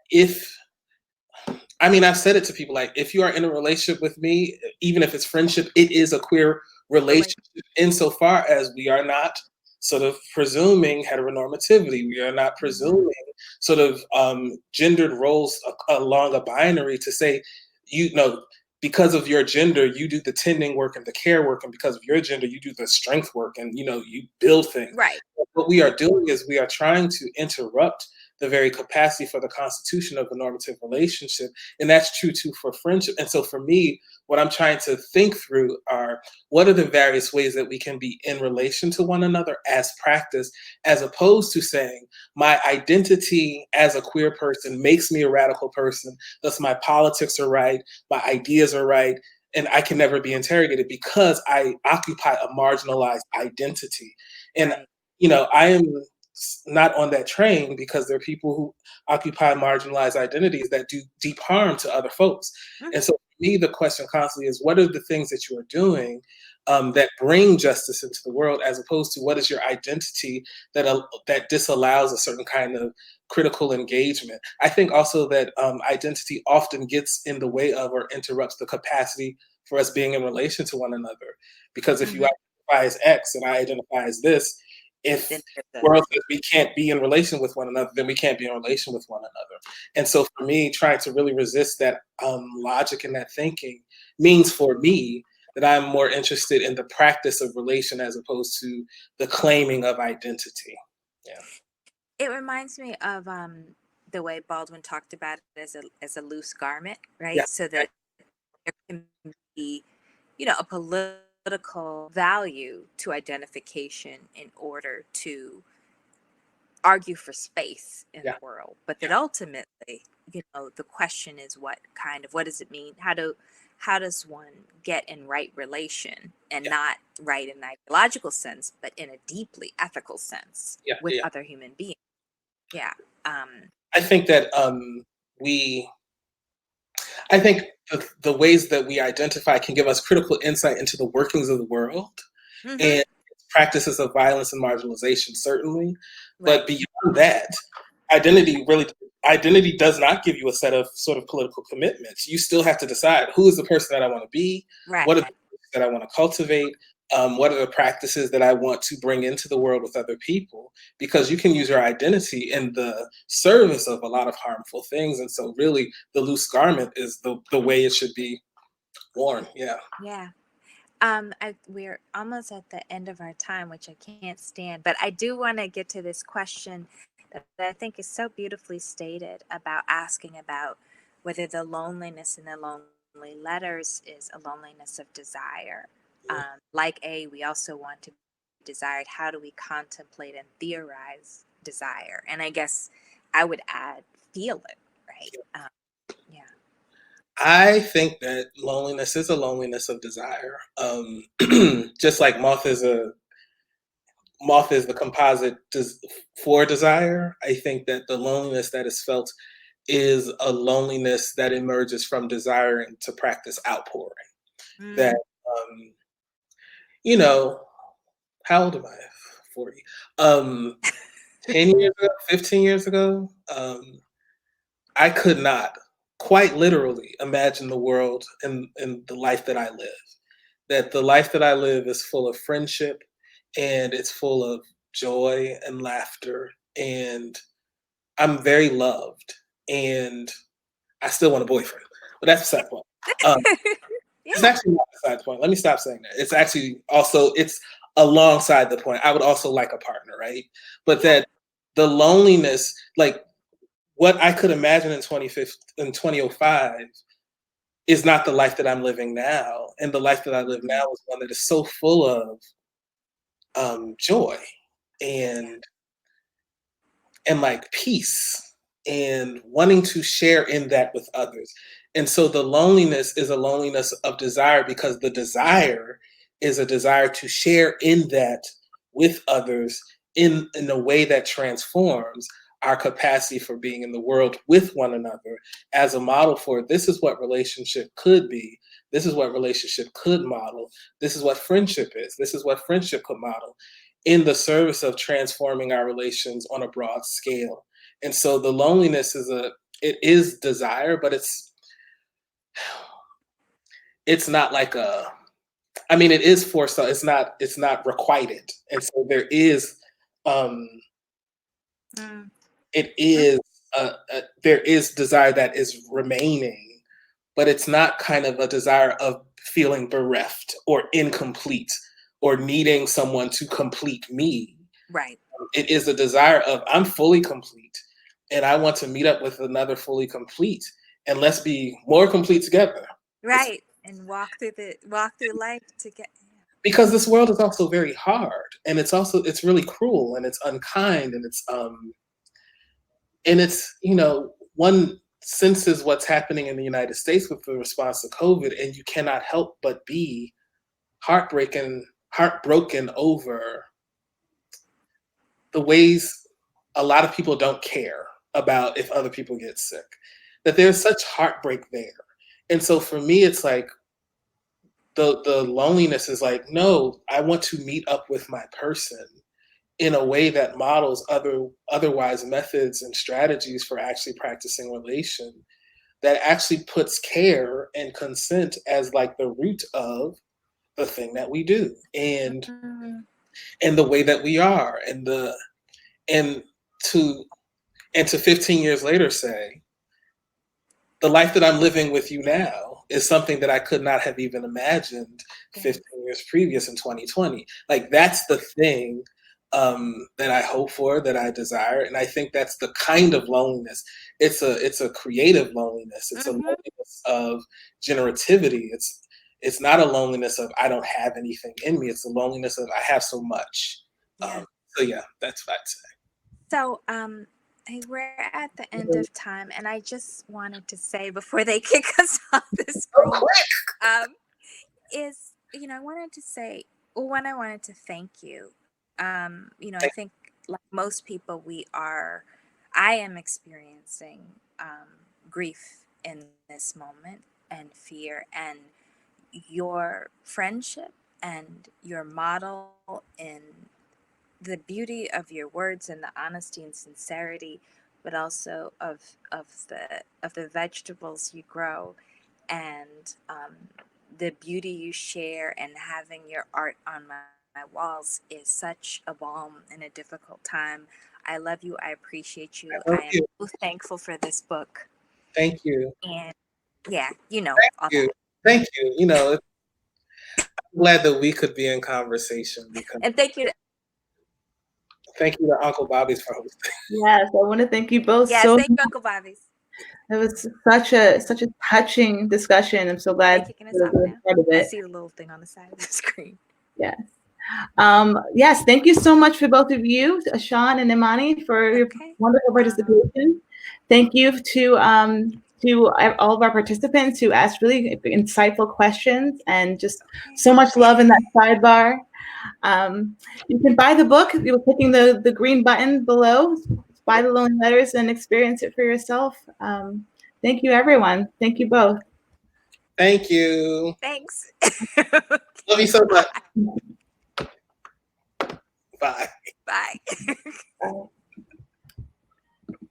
I've said it to people, like, if you are in a relationship with me, even if it's friendship, it is a queer relationship insofar as we are not sort of presuming heteronormativity. We are not presuming sort of gendered roles along a binary to say, because of your gender, you do the tending work and the care work, and because of your gender, you do the strength work and, you build things. Right. What we are doing is we are trying to interrupt the very capacity for the constitution of a normative relationship. And that's true too for friendship. And so for me, what I'm trying to think through are, what are the various ways that we can be in relation to one another as practice, as opposed to saying my identity as a queer person makes me a radical person, thus my politics are right, my ideas are right, and I can never be interrogated because I occupy a marginalized identity. And I am not on that train, because there are people who occupy marginalized identities that do deep harm to other folks. And so for me, the question constantly is, what are the things that you are doing that bring justice into the world, as opposed to what is your identity that disallows a certain kind of critical engagement. I think also that identity often gets in the way of or interrupts the capacity for us being in relation to one another. Because if you identify as X and I identify as this, if the world says we can't be in relation with one another, then we can't be in relation with one another. And so for me, trying to really resist that logic and that thinking means, for me, that I'm more interested in the practice of relation as opposed to the claiming of identity. Yeah. It reminds me of the way Baldwin talked about it as a loose garment, right? Yeah. So that there can be, a political value to identification in order to argue for space in the world, but that ultimately, the question is, what does it mean? How does one get in right relation, and not right in an ideological sense, but in a deeply ethical sense with other human beings? Yeah. I think that I think the ways that we identify can give us critical insight into the workings of the world and practices of violence and marginalization, certainly. But beyond that, identity does not give you a set of sort of political commitments. You still have to decide, who is the person that I want to be? What are the things that I want to cultivate? What are the practices that I want to bring into the world with other people? Because you can use your identity in the service of a lot of harmful things. And so really the loose garment is the way it should be worn. Yeah. Yeah. We're almost at the end of our time, which I can't stand, but I do want to get to this question that I think is so beautifully stated, about asking about whether the loneliness in the lonely letters is a loneliness of desire. We also want to be desired. How do we contemplate and theorize desire? And I guess I would add, feel it, right? I think that loneliness is a loneliness of desire. Just like moth is the composite for desire. I think that the loneliness that is felt is a loneliness that emerges from desiring to practice outpouring. That, how old am I? 40. 10 years ago, 15 years ago, I could not quite literally imagine the world and the life that I live. That the life that I live is full of friendship, and it's full of joy and laughter, and I'm very loved, and I still want a boyfriend. But that's beside the point. It's actually not beside the point. Let me stop saying that. It's actually it's alongside the point. I would also like a partner, right? But that the loneliness, like what I could imagine in 2005 is not the life that I'm living now. And the life that I live now is one that is so full of joy and like peace and wanting to share in that with others. And so the loneliness is a loneliness of desire, because the desire is a desire to share in that with others in a way that transforms our capacity for being in the world with one another, as a model for, this is what relationship could be. This is what relationship could model. This is what friendship is. This is what friendship could model, in the service of transforming our relations on a broad scale. And so the loneliness it is desire, but it's not like it is forced. So it's not requited. And so there is, it is, there is desire that is remaining, but it's not kind of a desire of feeling bereft or incomplete or needing someone to complete me. Right. It is a desire of I'm fully complete and I want to meet up with another fully complete, and let's be more complete together. Right. And walk through life together. Because this world is also very hard, and it's really cruel, and it's unkind, and it's one senses what's happening in the United States with the response to COVID, and you cannot help but be heartbroken over the ways a lot of people don't care about if other people get sick, that there's such heartbreak there. And so for me, it's like the loneliness is like, no, I want to meet up with my person in a way that models otherwise methods and strategies for actually practicing relation, that actually puts care and consent as like the root of the thing that we do, and the way that we are, and to 15 years later say, the life that I'm living with you now is something that I could not have even imagined 15 years previous in 2020. Like, that's the thing that I hope for, that I desire. And I think that's the kind of loneliness. It's a creative loneliness. It's a loneliness of generativity. It's not a loneliness of I don't have anything in me. It's a loneliness of I have so much. So yeah, that's what I'd say. So we're at the end of time, and I just wanted to say before they kick us off this room, I wanted to say, one, I wanted to thank you. I think like most people, I am experiencing grief in this moment and fear, and your friendship and your model in the beauty of your words and the honesty and sincerity, but also of the vegetables you grow, and the beauty you share, and having your art on my walls is such a balm in a difficult time. I love you. I appreciate you. I am so thankful for this book. Thank you. And yeah, Thank you. Thank you. I'm glad that we could be in conversation. And thank you to Uncle Bobbie's for hosting. Yes, I want to thank you both. Yes, so thank you, Uncle Bobbie's. It was such a touching discussion. I'm so glad to be part of it. I see the little thing on the side of the screen. Yes. Yes, thank you so much for both of you, Ashon and Imani, for your wonderful participation. Thank you to all of our participants who asked really insightful questions, and just so much love in that sidebar. You can buy the book. You're clicking the green button below. Buy The Lonely Letters and experience it for yourself. Thank you, everyone. Thank you both. Thank you. Thanks. Love you so much. Bye. Bye. Bye.